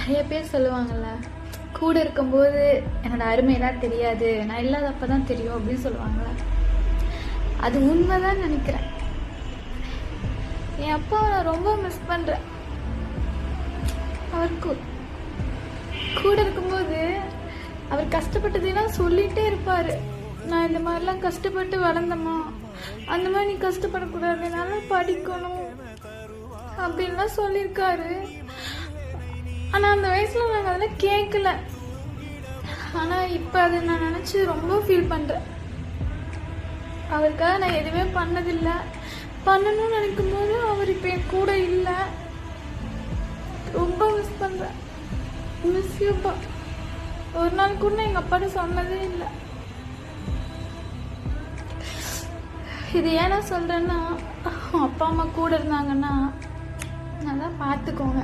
நிறைய பேர் சொல்லுவாங்கள்ல, கூட இருக்கும்போது என்னோட அருமையெல்லாம் தெரியாது, நான் இல்லாதப்ப தான் தெரியும் அப்படின்னு சொல்லுவாங்கள்ல. அது உண்மைதான் நினைக்கிறேன். என் அப்பாவை நான் ரொம்ப மிஸ் பண்ணுறேன். அவருக்கு கூட இருக்கும்போது அவர் கஷ்டப்பட்டதெல்லாம் சொல்லிகிட்டே இருப்பார். நான் இந்த மாதிரிலாம் கஷ்டப்பட்டு வளர்ந்தம்மா, அந்த மாதிரி நீ கஷ்டப்படக்கூடாது, நல்லா படிக்கணும் அப்படின்லாம் சொல்லியிருக்காரு. ஆனால் அந்த வயசில் நாங்கள் அதெல்லாம் கேட்கல. ஆனால் இப்போ அதை நான் நினச்சி ரொம்ப ஃபீல் பண்ணுறேன். அவருக்காக நான் எதுவுமே பண்ணதில்லை. பண்ணணும்னு நினைக்கும் போது அவர் இப்போ என் கூட இல்லை. ரொம்ப மிஸ் பண்ணுறேன். மிஸ் யூப்பா. ஒரு நாள் கூட நான் எங்கள் அப்பாட்ட சொன்னதே இல்லை. இது ஏன் நான் சொல்கிறேன்னா, அப்பா அம்மா கூட இருந்தாங்கன்னா நல்லா பார்த்துக்கோங்க.